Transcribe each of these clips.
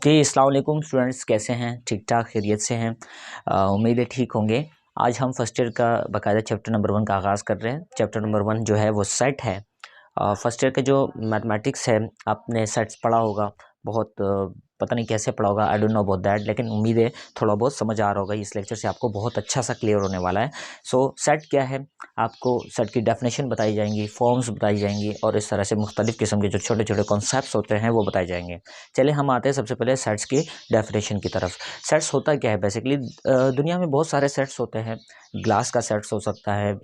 जी अस्सलाम वालेकुम स्टूडेंट्स, कैसे हैं? ठीक ठाक खैरियत से हैं? उम्मीद है ठीक होंगे। आज हम फर्स्ट ईयर का बाकायदा चैप्टर नंबर 1 का आगाज़ कर रहे हैं। चैप्टर नंबर 1 जो है वो सेट है। फर्स्ट ईयर का जो मैथमेटिक्स है आपने सेट्स पढ़ा होगा, बहुत पता नहीं कैसे पढ़ा होगा, I don't know about that, लेकिन उम्मीद है थोड़ा बहुत समझ आ रहा होगा। इस लेक्चर से आपको बहुत अच्छा सा क्लियर होने वाला है। सो सेट क्या है, आपको सेट की डेफिनेशन बताई जाएंगी, फॉर्म्स बताई जाएंगी और इस तरह से मुख्तलिफ़ किस्म के जो छोटे छोटे कॉन्सेप्ट्स होते हैं वो बताए जाएंगे। चलिए हम आते हैं सबसे पहले सेट्स की डेफिनेशन की तरफ। सेट्स होता क्या है बेसिकली? दुनिया में बहुत सारे सेट्स होते हैं। ग्लास का सेट्स हो सकता है,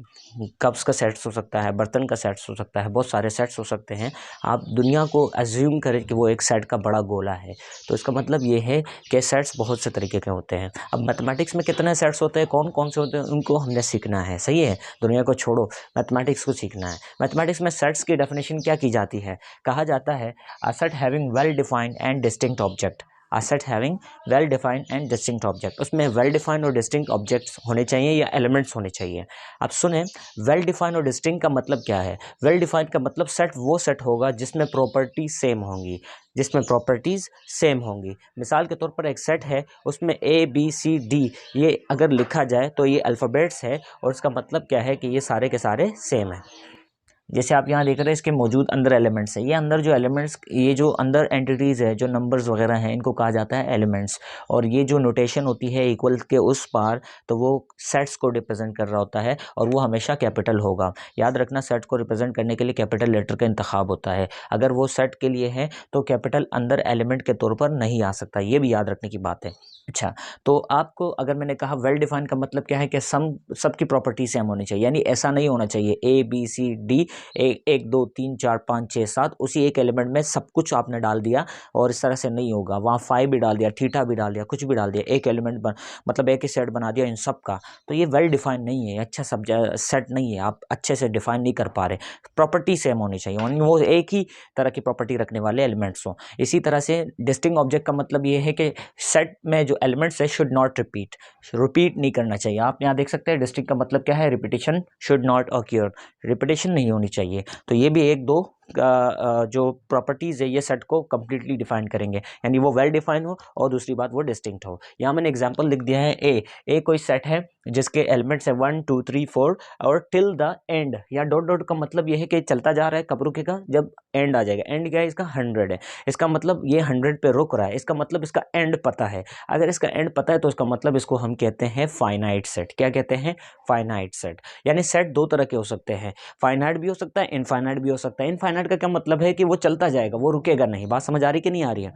कप्स का सेट्स हो सकता है, बर्तन का सेट्स हो सकता है, बहुत सारे सेट्स हो सकते हैं। आप दुनिया को एज्यूम करें कि वो एक सेट का बड़ा गोला है, तो इसका मतलब ये है कि सेट्स बहुत से तरीके के होते हैं। अब मैथमेटिक्स में कितने सेट्स होते हैं, कौन कौन से होते हैं, उनको हमने सीखना है। सही है, दुनिया को छोड़ो, मैथमेटिक्स को सीखना है। मैथमेटिक्स में सेट्स की डेफिनेशन क्या की जाती है? कहा जाता है a set having well defined and distinct object, a set having well defined and distinct object। उसमें well defined और distinct objects होने चाहिए या elements होने चाहिए। अब सुने, well defined और distinct का मतलब क्या है? well defined का मतलब सेट वो सेट होगा जिसमें प्रॉपर्टीज सेम होंगी, जिसमें प्रॉपर्टीज सेम होंगी। मिसाल के तौर पर एक सेट है, उसमें ABCD ये अगर लिखा जाए तो ये अल्फ़ाबेट्स है और इसका मतलब क्या है कि ये सारे के सारे सेम है। जैसे आप यहाँ देख रहे हैं, इसके मौजूद अंदर एलिमेंट्स है, ये अंदर जो एलिमेंट्स, ये जो अंदर एंटिटीज़ है, जो नंबर्स वगैरह हैं, इनको कहा जाता है एलिमेंट्स। और ये जो नोटेशन होती है इक्वल के उस पार, तो वो सेट्स को रिप्रेजेंट कर रहा होता है और वो हमेशा कैपिटल होगा। याद रखना, सेट को रिप्रेजेंट करने के लिए कैपिटल लेटर का इंतखाब होता है। अगर वो सेट के लिए है तो कैपिटल अंदर एलिमेंट के तौर पर नहीं आ सकता, ये भी याद रखने की बात है। अच्छा, तो आपको अगर मैंने कहा वेल डिफाइंड का मतलब क्या है कि सबकी प्रॉपर्टी सेम होनी चाहिए, यानी ऐसा नहीं होना चाहिए ABCD 1 2 3 4 5 6 7 उसी एक एलिमेंट में सब कुछ आपने डाल दिया, और इस तरह से नहीं होगा। वहाँ फाई भी डाल दिया, थीटा भी डाल दिया, कुछ भी डाल दिया, एक एलिमेंट मतलब एक ही सेट बना दिया इन सब का, तो ये वेल डिफाइंड नहीं है, अच्छा सेट नहीं है, आप अच्छे से डिफाइन नहीं कर पा रहे। प्रॉपर्टी सेम होनी चाहिए, यानी वो एक ही तरह की प्रॉपर्टी रखने वाले एलिमेंट्स हों। इसी तरह से डिस्टिंक्ट ऑब्जेक्ट का मतलब ये है कि सेट में जो एलिमेंट्स है शुड नॉट रिपीट नहीं करना चाहिए। आप यहाँ देख सकते हैं डिस्टिंक्ट का मतलब क्या है, repetition should not occur, repetition नहीं होनी चाहिए। तो ये भी एक दो जो प्रॉपर्टीज़ है ये सेट को कम्प्लीटली डिफाइन करेंगे, यानी वो वेल डिफाइन हो और दूसरी बात वो डिस्टिंक्ट हो। यहाँ मैंने एग्जांपल लिख दिया है, ए कोई सेट है जिसके एलिमेंट्स है 1 2 3 4 और टिल द एंड, या डॉट डॉट का मतलब ये है कि चलता जा रहा है, कब रुकेगा, जब एंड आ जाएगा। एंड क्या है इसका? 100 है, इसका मतलब ये 100 पे रुक रहा है, इसका मतलब इसका एंड पता है। अगर इसका एंड पता है तो इसका मतलब इसको हम कहते हैं फाइनाइट सेट। क्या कहते हैं? Finite set. यानी सेट दो तरह के हो सकते हैं, फाइनाइट भी हो सकता है, इनफाइनाइट भी हो सकता है। इनफाइनाइट का क्या मतलब है कि वो चलता जाएगा, वो रुकेगा नहीं। बात समझ आ रही कि नहीं आ रही है?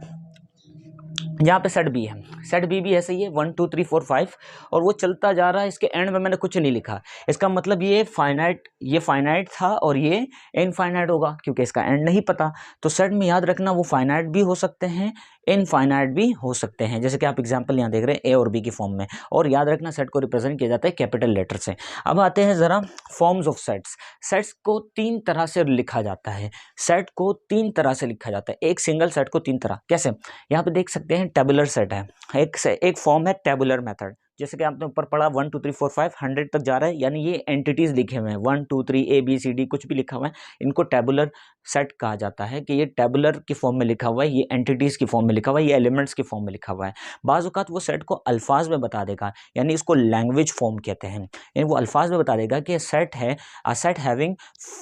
यहाँ पे सेट बी है, सेट बी भी ऐसे ही है 1 2 3 4 5 और वो चलता जा रहा है, इसके एंड में मैंने कुछ नहीं लिखा। इसका मतलब ये फाइनाइट था और ये इनफाइनाइट होगा, क्योंकि इसका एंड नहीं पता। तो सेट में याद रखना वो फाइनाइट भी हो सकते हैं, इनफाइनाइट भी हो सकते हैं, जैसे कि आप एग्जांपल यहाँ देख रहे हैं A और B की फॉर्म में। और याद रखना सेट को रिप्रेजेंट किया जाता है कैपिटल लेटर से। अब आते हैं ज़रा फॉर्म्स ऑफ सेट्स। सेट्स को 3 तरह से लिखा जाता है, सेट को 3 तरह से लिखा जाता है, एक सिंगल सेट को 3 तरह। कैसे? यहाँ पे देख सकते हैं टेबुलर सेट है, एक फॉर्म है टेबुलर मेथड। जैसे कि आपने ऊपर पढ़ा 1 2 3 4 5 100 तक जा रहा है, यानी ये एंटिटीज लिखे हुए हैं 1 2 3 ABCD कुछ भी लिखा हुआ है, इनको टेबुलर सेट कहा जाता है कि ये टेबुलर की फॉर्म में लिखा हुआ है, ये एंटिटीज की फॉर्म में लिखा हुआ है, ये एलिमेंट्स की फॉर्म में लिखा हुआ है। बाज़ औक़ात वो सेट को अल्फाज में बता देगा, यानी इसको लैंग्वेज फॉर्म कहते हैं, यानी वो अल्फाज में बता देगा कि सेट है a set having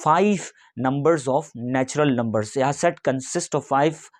5 numbers of natural numbers, या set consist of 5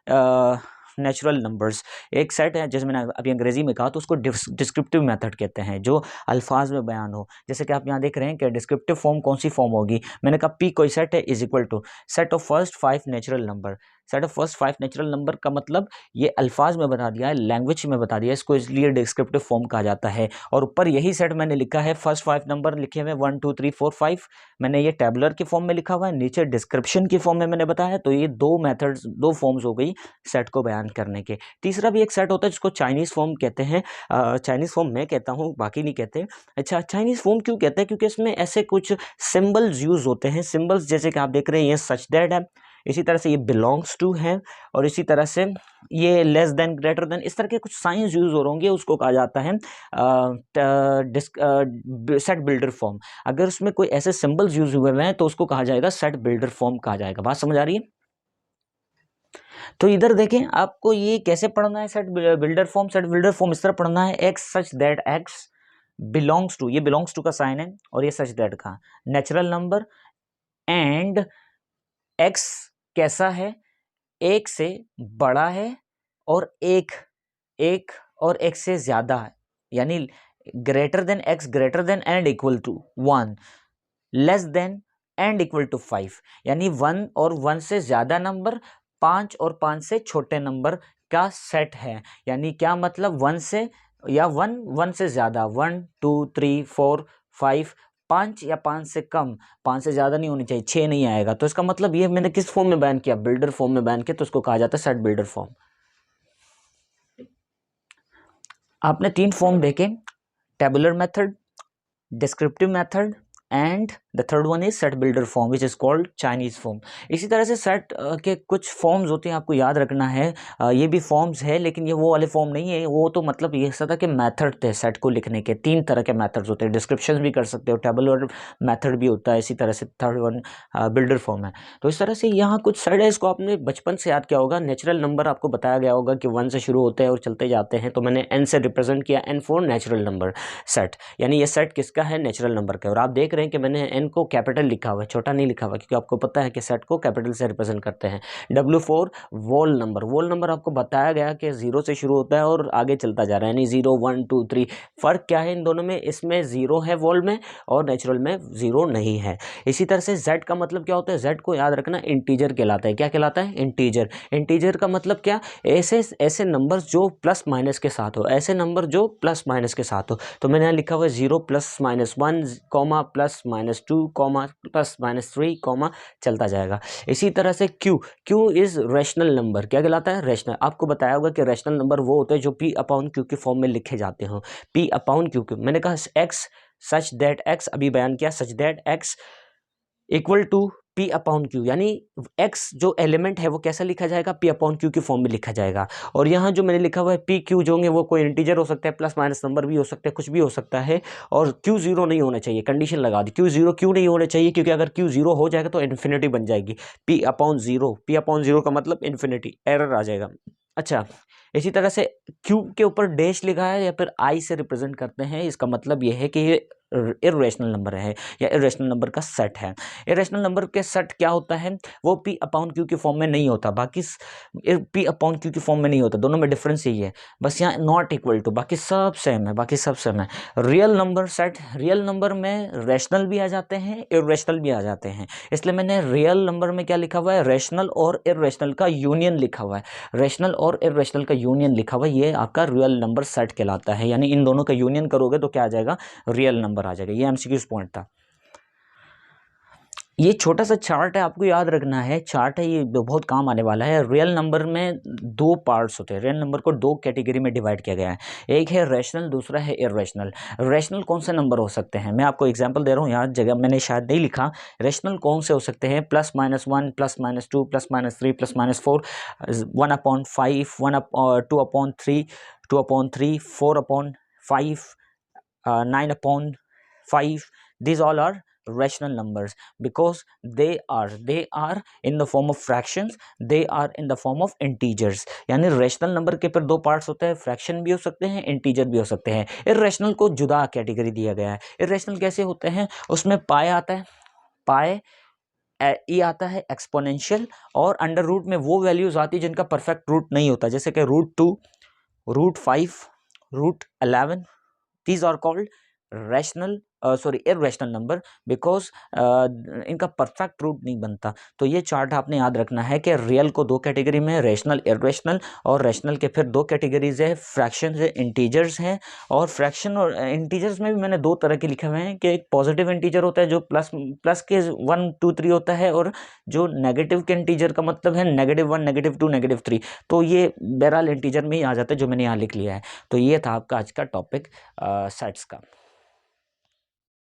natural numbers. एक सेट है, जैसे मैंने अभी अंग्रेजी में कहा, तो उसको डिस्क्रिप्टिव मेथड कहते हैं, जो अल्फाज में बयान हो। जैसे कि आप यहाँ देख रहे हैं कि डिस्क्रिप्टिव फॉर्म कौन सी फॉर्म होगी, मैंने कहा P कोई सेट है is equal to set of first 5 natural number. Set of first 5 natural number का मतलब ये अल्फाज में बता दिया है, लैंग्वेज में बता दिया है, इसको इसलिए डिस्क्रिप्टिव फॉर्म कहा जाता है। और ऊपर यही सेट मैंने लिखा है, फर्स्ट 5 नंबर लिखे हुए 1 2 3 4 5, मैंने ये टेबुलर की फॉर्म में लिखा हुआ है, नीचे डिस्क्रिप्शन की फॉर्म में मैंने बताया। तो ये दो मेथड्स, दो फॉर्म्स हो गई सेट को बयान करने के। तीसरा भी एक सेट होता है जिसको चाइनीज़ फॉर्म कहते हैं, चाइनीज़ फॉर्म मैं कहता हूँ, बाकी नहीं कहते। अच्छा, चाइनीज़ फॉर्म क्यों कहते हैं? क्योंकि इसमें ऐसे कुछ सिंबल्स यूज़ होते हैं, सिंबल्स जैसे कि आप देख रहे हैं ये सच दैट है, इसी तरह से ये बिलोंग्स टू है, और इसी तरह से ये लेस देन, ग्रेटर देन, इस तरह के कुछ साइंस यूज़ हो होंगे, उसको कहा जाता है सेट बिल्डर फॉर्म। अगर उसमें कोई ऐसे सिंबल्स यूज़ हुए हैं तो उसको कहा जाएगा सेट बिल्डर फॉर्म कहा जाएगा। बात समझ आ रही है? तो इधर देखें आपको ये कैसे पढ़ना है set builder form. Set builder form इस तरह पढ़ना है, x such that x belongs to, ये बिलोंग्स टू का साइन है और ये सच दैट का नेचुरल नंबर, एंड एक्स कैसा है, एक से बड़ा है और एक और एक से ज्यादा है, यानी greater than x greater than and equal to 1, less than and equal to 5, यानी 1 और 1 से ज्यादा नंबर, 5 और 5 से छोटे नंबर का सेट है। यानी क्या मतलब, 1 से या 1 से ज्यादा, 1 2 3 4 5, 5 या 5 से कम, 5 से ज्यादा नहीं होनी चाहिए, 6 नहीं आएगा। तो इसका मतलब ये मैंने किस फॉर्म में बयान किया, बिल्डर फॉर्म में बयान किया, तो उसको कहा जाता है सेट बिल्डर फॉर्म। आपने 3 फॉर्म देखे, tabular method, descriptive method and the third one is set builder form which is called Chinese form. इसी तरह से सेट के कुछ फॉर्म्स होते हैं, आपको याद रखना है। ये भी फॉर्म्स है लेकिन ये वो वाले फॉर्म नहीं है, वो तो मतलब ये ऐसा था कि मेथड थे सेट को लिखने के। 3 तरह के मेथड्स होते हैं, डिस्क्रिप्शन भी कर सकते हो, टेबुलर मेथड भी होता है, इसी तरह से थर्ड वन बिल्डर फॉर्म है। तो इस तरह से यहाँ कुछ सेट है, इसको आपने बचपन से याद किया होगा। नेचुरल नंबर आपको बताया गया होगा कि 1 से शुरू होते हैं और चलते जाते हैं, तो मैंने n से रिप्रेजेंट किया, n for natural number set, यानी ये सेट किसका है, नेचुरल नंबर का। और आप देख रहे हैं कि मैंने n को कैपिटल लिखा हुआ है, छोटा नहीं लिखा हुआ, क्योंकि आपको पता है कि सेट को कैपिटल से रिप्रेजेंट करते हैं। W for whole number, whole number आपको बताया गया कि 0 से शुरू होता है और आगे चलता जा रहा है, यानी 0 1 2 3। फर्क क्या है इन दोनों में, इसमें 0 है वोल में और नेचुरल में 0 नहीं है। इसी तरह से z का मतलब क्या होता है, z को याद रखना इंटीजर कहलाता है। क्या कहलाता है, इंटीजर। इंटीजर का मतलब क्या, ऐसे नंबर जो प्लस माइनस के साथ हो, ऐसे नंबर जो प्लस माइनस के साथ हो। तो मैंने यहाँ लिखा हुआ है 0 +- 1 कॉमा +-2 कॉमा +-3 कॉमा चलता जाएगा। इसी तरह से Q इज रैशनल नंबर। क्या कहलाता है, रैशनल। आपको बताया होगा कि रैशनल नंबर वो होते हैं जो P/Q के फॉर्म में लिखे जाते हो। P/Q, मैंने कहा x सच दैट x, अभी बयान किया, such that x equal to P/Q, यानी x जो एलिमेंट है वो कैसा लिखा जाएगा, P/Q की फॉर्म में लिखा जाएगा। और यहाँ जो मैंने लिखा हुआ है PQ जो होंगे वो कोई इंटीजर हो सकता है, प्लस माइनस नंबर भी हो सकता है, कुछ भी हो सकता है। और Q 0 नहीं होना चाहिए, कंडीशन लगा दी, Q 0 क्यों नहीं होना चाहिए, क्योंकि अगर Q 0 हो जाएगा तो इन्फिनिटी बन जाएगी। P/0 का मतलब इन्फिनिटी, एरर आ जाएगा। अच्छा, इसी तरह से Q के ऊपर डैश लिखा है या फिर I से रिप्रेजेंट करते हैं, इसका मतलब ये है कि ये इर्रेशनल नंबर है या इर्रेशनल नंबर का सेट है। इर्रेशनल नंबर के सेट क्या होता है, वो P/Q की फॉर्म में नहीं होता, बाकी P/Q की फॉर्म में नहीं होता, दोनों में डिफरेंस यही है, बस यहाँ नॉट इक्वल टू, बाकी सब सेम है, बाकी सब सेम है। Real number set, real number में रैशनल भी आ जाते हैं, इर्रेशनल भी आ जाते हैं, इसलिए मैंने रियल नंबर में क्या लिखा हुआ है, रैशनल और इर्रेशनल का यूनियन लिखा हुआ है। रैशनल और इर्रेशनल का यूनियन लिखा हुआ है, ये आपका रियल नंबर सेट कहलाता है, यानी इन दोनों का यूनियन करोगे तो क्या आ जाएगा, रियल नंबर आ जाएगा। ये MCQ पॉइंट था। ये छोटा सा चार्ट है, आपको याद रखना है, चार्ट है, ये बहुत काम आने वाला है। रियल नंबर में 2 पार्ट्स होते हैं, रियल नंबर को 2 कैटेगरी में डिवाइड किया गया है, एक है रैशनल, दूसरा है इर्रेशनल। रैशनल कौन से नंबर हो सकते हैं, मैं आपको एग्जांपल दे रहा हूँ, यहाँ जगह मैंने शायद नहीं लिखा। रैशनल कौन से हो सकते हैं, +-1 +-2 +-3 +-4, 1/5, 2/3, 2/3, 4/5, 9/5, these all are rational numbers because they are in the form of fractions, they are in the form of integers। यानी रैशनल नंबर के फिर 2 पार्ट्स होते हैं, फ्रैक्शन भी हो सकते हैं, इंटीजर भी हो सकते हैं। इर्रेशनल को जुदा कैटेगरी दिया गया है। इर्रेशनल कैसे होते हैं, उसमें पाई आता है, पाई ई आता है, एक्सपोनेंशियल, और अंडर रूट में वो वैल्यूज आती है जिनका परफेक्ट रूट नहीं होता, जैसे कि √2, √5, √11, these are called rational irrational number because इनका परफेक्ट रूट नहीं बनता। तो ये चार्ट आपने याद रखना है कि रियल को 2 कैटेगरी में, रैशनल, इर्रेशनल, और रैशनल के फिर 2 कैटेगरीज है, फ्रैक्शंस है, इंटीजर्स हैं। और फ्रैक्शन और इंटीजर्स में भी मैंने 2 तरह के लिखे हुए हैं कि एक पॉजिटिव इंटीजर होता है जो प्लस के 1 2 3 होता है, और जो नेगेटिव के इंटीजर का मतलब है -1 -2 -3। तो ये बहरहाल इंटीजर में ही आ जाता है, जो मैंने यहाँ लिख लिया है। तो ये था आपका आज का टॉपिक सेट्स का।